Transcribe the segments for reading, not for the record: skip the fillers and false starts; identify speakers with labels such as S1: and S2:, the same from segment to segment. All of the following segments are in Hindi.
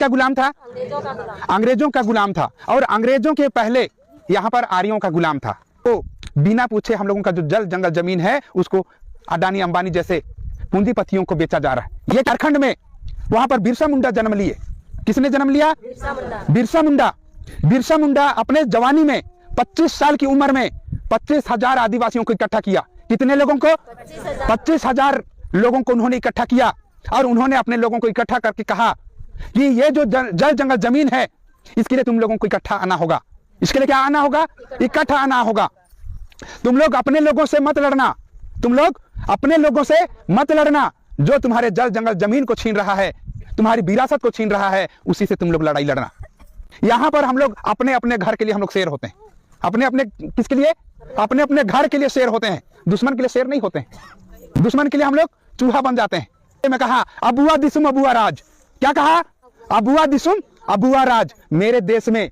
S1: क्या गुलाम था? अंग्रेजों का गुलाम था। और अंग्रेजों के पहले यहाँ पर आर्यों का गुलाम था। तो बिना पूछे हम लोगों का जो जल जंगल जमीन है उसको अडानी अंबानी जैसे पूंजीपतियों को बेचा जा रहा है। ये झारखंड में वहां पर बिरसा मुंडा जन्म लिए। किसने जन्म लिया? बिरसा मुंडा। बिरसा मुंडा अपने जवानी में 25 साल की उम्र में 25,000 आदिवासियों को इकट्ठा किया। कितने लोगों को? 25,000 लोगों को उन्होंने इकट्ठा किया। और उन्होंने अपने लोगों को इकट्ठा करके कहा कि ये जो जल जंगल जमीन है इसके लिए तुम लोगों को इकट्ठा आना होगा। इसके लिए क्या आना होगा? इकट्ठा आना होगा। तुम लोग अपने लोगों से मत लड़ना। तुम लोग अपने लोगों से मत लड़ना। जो तुम्हारे जल जंगल जमीन को छीन रहा है, तुम्हारी विरासत को छीन रहा है, उसी से तुम लोग लड़ाई लड़ना। यहां पर हम लोग अपने अपने घर के लिए हम लोग शेर होते हैं। अपने अपने किसके लिए? अपने अपने घर के लिए शेर होते हैं। दुश्मन के लिए शेर नहीं होते हैं। दुश्मन के लिए हम लोग चूहा बन जाते हैं। मैं कहा अबुआ दिसुम अबुआ राज। क्या कहा? अबुआ दिसुम अबुआ राज। मेरे देश में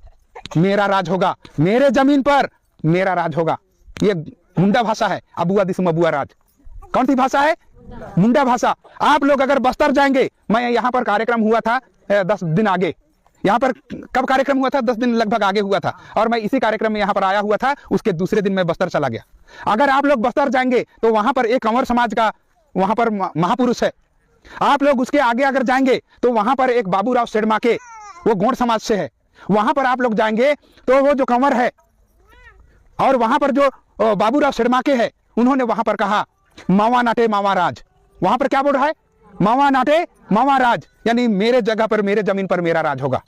S1: मेरा राज होगा, मेरे जमीन पर मेरा राज होगा। ये मुंडा भाषा है, अबुआ दिसुम अबुआ राज। कौन सी भाषा है? मुंडा भाषा। आप लोग अगर बस्तर जाएंगे, मैं यहाँ पर कार्यक्रम हुआ था 10 दिन आगे। यहाँ पर कब कार्यक्रम हुआ था? 10 दिन लगभग आगे हुआ था। और मैं इसी कार्यक्रम में यहाँ पर आया हुआ था। उसके दूसरे दिन मैं बस्तर चला गया। अगर आप लोग बस्तर जाएंगे तो वहां पर एक कंवर समाज का वहां पर महापुरुष है। आप लोग उसके आगे अगर जाएंगे तो वहां पर एक बाबूराव सेडमाके, वो गोंड समाज से है। वहां पर आप लोग जाएंगे तो वो जो कंवर है और वहां पर जो बाबूराव सेडमाके है, उन्होंने वहां पर कहा मावा नाटे मावा राज। वहां पर क्या बोल रहा है? मावा नाटे मावा राज, यानी मेरे जगह पर मेरे जमीन पर मेरा राज होगा।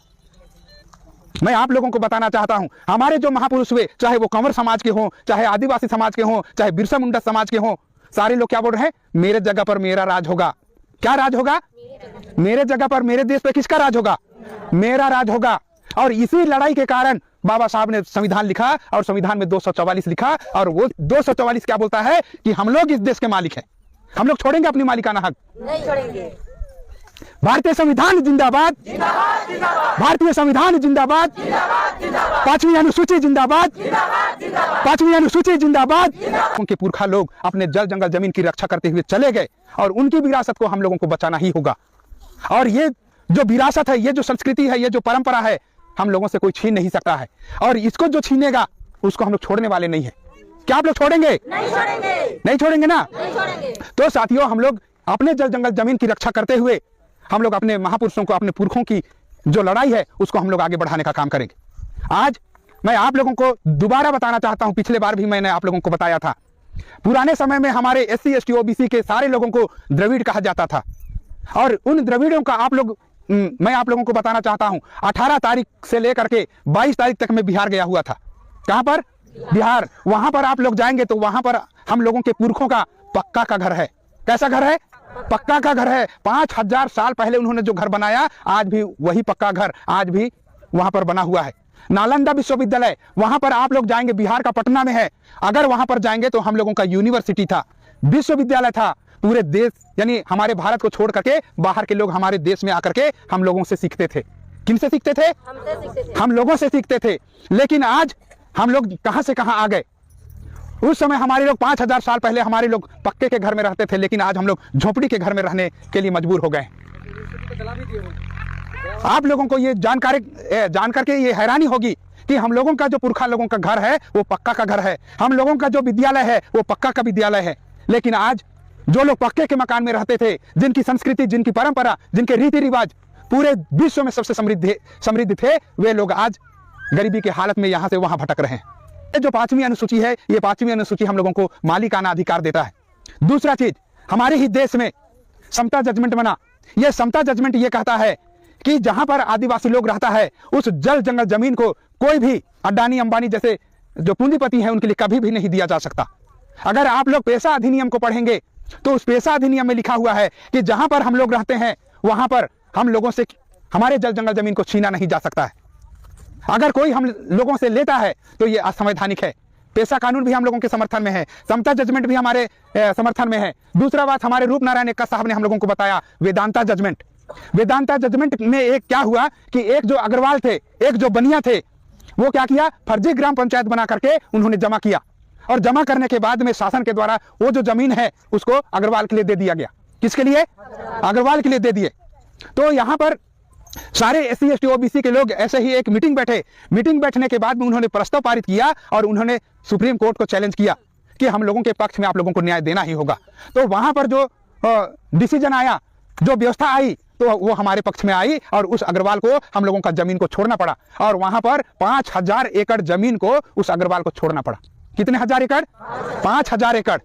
S1: मैं आप लोगों को बताना चाहता हूं, हमारे जो महापुरुष हुए, चाहे वो कंवर समाज के हों, चाहे आदिवासी समाज के हों, चाहे बिरसा मुंडा समाज के हों, सारे लोग क्या बोल रहे हैं? मेरे जगह पर मेरा राज होगा। क्या राज होगा? मेरे जगह पर, मेरे देश पर किसका राज होगा? मेरा राज होगा। और इसी लड़ाई के कारण बाबा साहब ने संविधान लिखा और संविधान में 244 लिखा। और वो 244 क्या बोलता है? कि हम लोग इस देश के मालिक हैं। हम लोग छोड़ेंगे अपनी मालिकाना हक?
S2: नहीं छोड़ेंगे।
S1: भारतीय संविधान जिंदाबाद, भारतीय संविधान जिंदाबाद, 5वीं अनुसूची जिंदाबाद, 5वीं अनुसूची जिंदाबाद। उनके पुरखा लोग अपने जल जंगल जमीन की रक्षा करते हुए चले गए और उनकी विरासत को हम लोगों को बचाना ही होगा। और ये जो विरासत है, ये जो संस्कृति है, ये जो परंपरा है, हम लोगों से कोई छीन नहीं सकता है। और इसको जो छीनेगा उसको हम लोग छोड़ने वाले नहीं है। क्या आप लोग छोड़ेंगे?
S2: नहीं छोड़ेंगे।
S1: नहीं छोड़ेंगे ना?
S2: नहीं छोड़ेंगे।
S1: तो साथियों, हम लोग अपने जल जंगल जमीन की रक्षा करते हुए हम लोग अपने महापुरुषों को, अपने पुरखों की जो लड़ाई है उसको हम लोग आगे बढ़ाने का काम करेंगे। आज मैं आप लोगों को दोबारा बताना चाहता हूं, पिछले बार भी मैंने आप लोगों को बताया था, पुराने समय में हमारे SC ST OBC के सारे लोगों को द्रविड़ कहा जाता था। और उन द्रविड़ों का मैं आप लोगों को बताना चाहता हूं, 18 तारीख से लेकर के 22 तारीख तक मैं बिहार गया हुआ था। कहां पर? बिहार। वहां पर आप लोग जाएंगे तो वहां पर हम लोगों के पुरखों का पक्का का घर है। कैसा घर है? पक्का का घर है। 5000 साल पहले उन्होंने जो घर बनाया, आज भी वही पक्का घर आज भी वहां पर बना हुआ है। नालंदा विश्वविद्यालय, वहां पर आप लोग जाएंगे, बिहार का पटना में है। अगर वहां पर जाएंगे तो हम लोगों का यूनिवर्सिटी था, विश्वविद्यालय था। पूरे देश, यानी हमारे भारत को छोड़ करके बाहर के लोग हमारे देश में आकर के हम लोगों से सीखते थे। किनसे सीखते थे?
S2: हमसे सीखते थे।
S1: हम लोगों से सीखते थे। लेकिन आज हम लोग कहां से कहां आ गए। उस समय हमारे लोग 5000 साल पहले हमारे लोग पक्के के घर में रहते थे, लेकिन आज हम लोग झोपड़ी के घर में रहने के लिए मजबूर हो गए। आप लोगों को ये जान करके ये हैरानी होगी कि हम लोगों का जो पुरखा लोगों का घर है वो पक्का का घर है। हम लोगों का जो विद्यालय है वो पक्का का विद्यालय है। लेकिन आज जो लोग पक्के के मकान में रहते थे, जिनकी संस्कृति, जिनकी परंपरा, जिनके रीति रिवाज पूरे विश्व में सबसे समृद्ध थे, वे लोग आज गरीबी की हालत में यहां से वहां भटक रहे हैं। जो 5वीं अनुसूची है, ये 5वीं अनुसूची हम लोगों को मालिकाना अधिकार देता है। दूसरा चीज, हमारे ही देश में समता जजमेंट बना। यह समता जजमेंट ये कहता है कि जहां पर आदिवासी लोग रहता है, उस जल जंगल जमीन को कोई भी अडानी अंबानी जैसे जो पूंजीपति है उनके लिए कभी भी नहीं दिया जा सकता। अगर आप लोग पेशा अधिनियम को पढ़ेंगे तो उस पेशा अधिनियम में लिखा हुआ है कि जहां पर हम लोग रहते हैं वहां पर हम लोगों से हमारे जल जंगल जमीन को छीना नहीं जा सकता है। अगर कोई हम लोगों से लेता है तो ये असंवैधानिक है। पेशा कानून भी हम लोगों के समर्थन में है, समता जजमेंट भी हमारे समर्थन में है। दूसरा बात, हमारे रूप नारायण एक्का साहब ने हम लोगों को बताया वेदांता जजमेंट। वेदांता जजमेंट में एक क्या हुआ कि एक जो अग्रवाल थे, एक जो बनिया थे, वो क्या किया, फर्जी ग्राम पंचायत बना करके उन्होंने जमा किया। और जमा करने के बाद में शासन के द्वारा वो जो जमीन है उसको अग्रवाल के लिए दे दिया गया। किसके लिए? अग्रवाल के लिए दे दिए। तो यहाँ पर सारे SC ST OBC के लोग ऐसे ही एक मीटिंग बैठे। मीटिंग बैठने के बाद में उन्होंने प्रस्ताव पारित किया और उन्होंने सुप्रीम कोर्ट को चैलेंज किया कि हम लोगों के पक्ष में आप लोगों को न्याय देना ही होगा। तो वहां पर जो डिसीजन आया, जो व्यवस्था आई, तो वो हमारे पक्ष में आई और उस अग्रवाल को हम लोगों का जमीन को छोड़ना पड़ा और वहां पर 5000 एकड़ जमीन को उस अग्रवाल को छोड़ना पड़ा। कितने हजार एकड़? 5000 एकड़।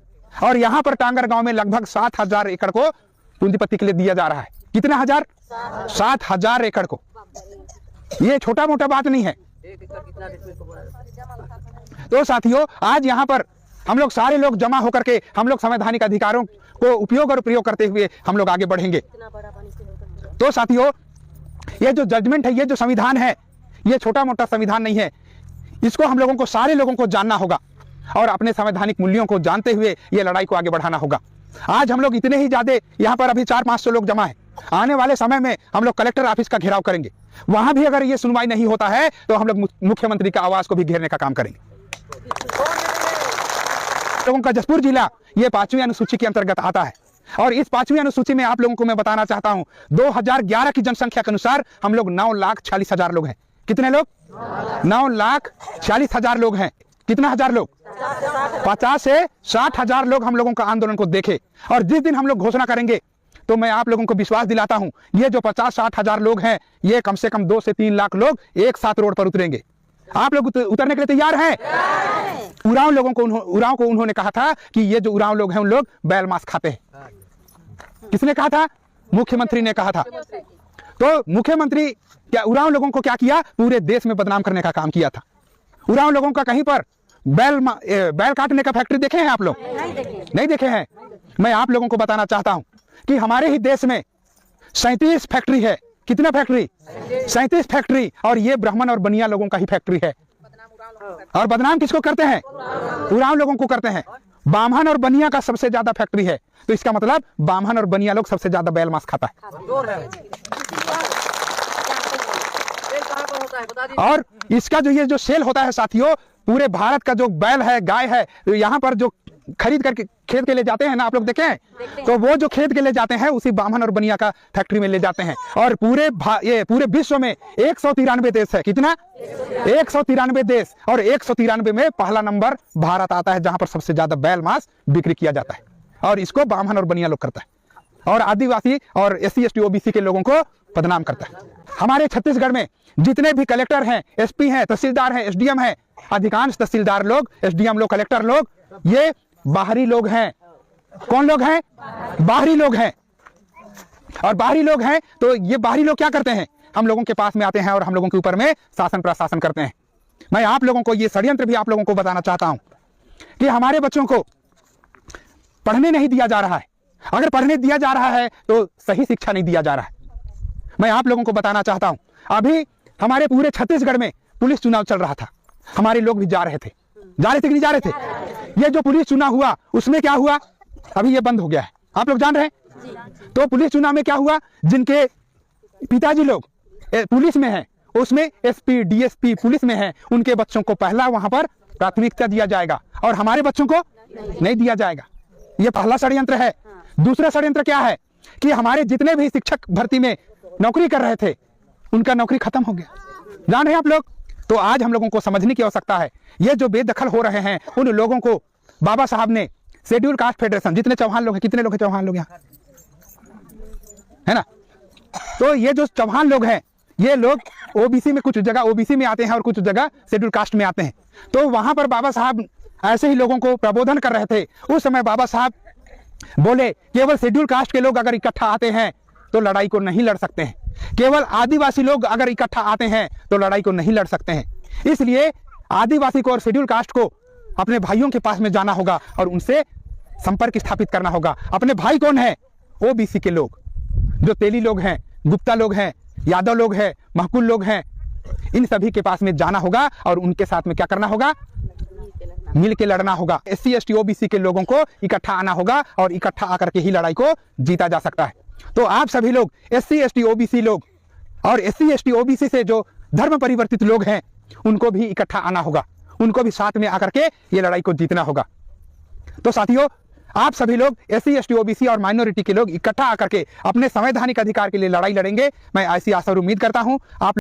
S1: और यहाँ पर टांगर गांव में लगभग 7000 एकड़ को पूंजीपति के लिए दिया जा रहा है। कितने हजार? 7000 एकड़ को। ये छोटा मोटा बात नहीं है। तो साथियों, आज यहाँ पर हम लोग सारे लोग जमा होकर के हम लोग संवैधानिक अधिकारों को उपयोग और प्रयोग करते हुए हम लोग आगे बढ़ेंगे। तो साथियों, ये जो जजमेंट है, ये जो संविधान है, ये छोटा मोटा संविधान नहीं है। इसको हम लोगों को, सारे लोगों को जानना होगा और अपने संवैधानिक मूल्यों को जानते हुए ये लड़ाई को आगे बढ़ाना होगा। आज हम लोग इतने ही ज्यादा, यहाँ पर अभी 400-500 लोग जमा है। आने वाले समय में हम लोग कलेक्टर ऑफिस का घेराव करेंगे। वहां भी अगर ये सुनवाई नहीं होता है तो हम लोग मुख्यमंत्री का आवास को भी घेरने का काम करेंगे। लोगों का जसपुर जिला ये 5वीं अनुसूची के अंतर्गत आता है और इस 5वीं अनुसूची में आप लोगों को मैं बताना चाहता हूं, 2011 की जनसंख्या के अनुसार हम लोग 9,46,000 लोग हैं। कितने लोग? 9,46,000 लोग हैं। कितना हजार लोग? 50 से 60,000 लोग हम लोगों का आंदोलन को देखे। और जिस दिन हम लोग घोषणा करेंगे तो मैं आप लोगों को विश्वास दिलाता हूं, ये जो 50-60,000 लोग हैं, ये कम से कम 2 से 3 लाख लोग एक साथ रोड पर उतरेंगे। आप लोग उतरने के लिए तैयार हैं? उरांव को उन्होंने कहा था कि ये जो उरांव लोग हैं, उन लोग बैल मांस खाते हैं। किसने कहा था? मुख्यमंत्री ने कहा था। तो मुख्यमंत्री क्या उरांव लोगों को क्या किया? पूरे देश में बदनाम करने का काम किया था। उरांव लोगों का कहीं पर बैल काटने का फैक्ट्री देखे हैं आप लोग? नहीं देखे हैं। मैं आप लोगों को बताना चाहता हूं कि हमारे ही देश में 37 फैक्ट्री है। कितना फैक्ट्री? 37 फैक्ट्री। और ये ब्राह्मण और बनिया लोगों का ही फैक्ट्री है। और बदनाम किसको करते हैं? उरांव लोगों को करते हैं। बामहन और बनिया का सबसे ज्यादा फैक्ट्री है। तो इसका मतलब बामहन और बनिया लोग सबसे ज्यादा बैल मांस खाता है। और इसका जो ये जो सेल होता है साथियों, पूरे भारत का जो बैल है, गाय है, तो यहाँ पर जो खरीद करके खेत के ले जाते हैं ना, आप लोग देखे हैं? तो वो जो खेत के ले जाते हैं उसी बामन और बनिया का फैक्ट्री में ले जाते हैं। और पूरे विश्व में 193 देश है। कितना? 193 देश। और 193 में पहला नंबर भारत आता है, जहां पर सबसे ज्यादा बैल मांस बिक्री किया जाता है। और इसको बामन और बनिया लोग करता है और आदिवासी और SC ST OBC के लोगों को बदनाम करता है। हमारे छत्तीसगढ़ में जितने भी कलेक्टर हैं, SP हैं, तहसीलदार हैं, SDM हैं, अधिकांश तहसीलदार लोग, SDM लोग, कलेक्टर लोग, ये बाहरी लोग हैं। कौन लोग हैं? बाहरी लोग हैं। और बाहरी लोग हैं तो ये बाहरी लोग क्या करते हैं? हम लोगों के पास में आते हैं और हम लोगों के ऊपर में शासन प्रशासन करते हैं। मैं आप लोगों को ये षड्यंत्र भी आप लोगों को बताना चाहता हूं कि हमारे बच्चों को पढ़ने नहीं दिया जा रहा है। अगर पढ़ने दिया जा रहा है तो सही शिक्षा नहीं दिया जा रहा है। मैं आप लोगों को बताना चाहता हूं, अभी हमारे पूरे छत्तीसगढ़ में पुलिस चुनाव चल रहा था। हमारे लोग भी जा रहे थे कि नहीं जा रहे थे? ये जो पुलिस चुनाव हुआ उसमें क्या हुआ? अभी ये बंद हो गया है, आप लोग जान रहे हैं। तो पुलिस चुनाव में क्या हुआ? जिनके पिताजी लोग पुलिस में हैं, उसमें SP DSP पुलिस में हैं, उनके बच्चों को पहला वहां पर प्राथमिकता दिया जाएगा और हमारे बच्चों को नहीं दिया जाएगा। ये पहला षड्यंत्र है। दूसरा षड्यंत्र क्या है कि हमारे जितने भी शिक्षक भर्ती में नौकरी कर रहे थे, उनका नौकरी खत्म हो गया। जान रहे हैं आप लोग? तो आज हम लोगों को समझने की आवश्यकता है, ये जो बेदखल हो रहे हैं, उन लोगों को बाबा साहब ने शेड्यूल कास्ट फेडरेशन, जितने चौहान लोग हैं, कितने लोग हैं चौहान लोग यहाँ, है ना? तो ये जो चौहान लोग हैं, ये लोग OBC में, कुछ जगह OBC में आते हैं और कुछ जगह शेड्यूल कास्ट में आते हैं। तो वहां पर बाबा साहब ऐसे ही लोगों को प्रबोधन कर रहे थे। उस समय बाबा साहब बोले केवल शेड्यूल कास्ट के लोग अगर इकट्ठा आते हैं तो लड़ाई को नहीं लड़ सकते हैं, केवल आदिवासी लोग अगर इकट्ठा आते हैं तो लड़ाई को नहीं लड़ सकते हैं। इसलिए आदिवासी को और शेड्यूल कास्ट को अपने भाइयों के पास में जाना होगा और उनसे संपर्क स्थापित करना होगा। अपने भाई कौन है? OBC के लोग, जो तेली लोग हैं, गुप्ता लोग हैं, यादव लोग हैं, महकुल लोग हैं, इन सभी के पास में जाना होगा और उनके साथ में क्या करना होगा? मिल के लड़ना होगा। SC ST OBC के लोगों को इकट्ठा आना होगा और इकट्ठा आकर के ही लड़ाई को जीता जा सकता है। तो आप सभी लोग SC ST OBC लोग और SC ST OBC से जो धर्म परिवर्तित लोग हैं, उनको भी इकट्ठा आना होगा, उनको भी साथ में आकर के ये लड़ाई को जीतना होगा। तो साथियों, आप सभी लोग SC ST OBC और माइनॉरिटी के लोग इकट्ठा आकर के अपने संवैधानिक अधिकार के लिए लड़ाई लड़ेंगे। मैं ऐसी आशा और उम्मीद करता हूं आप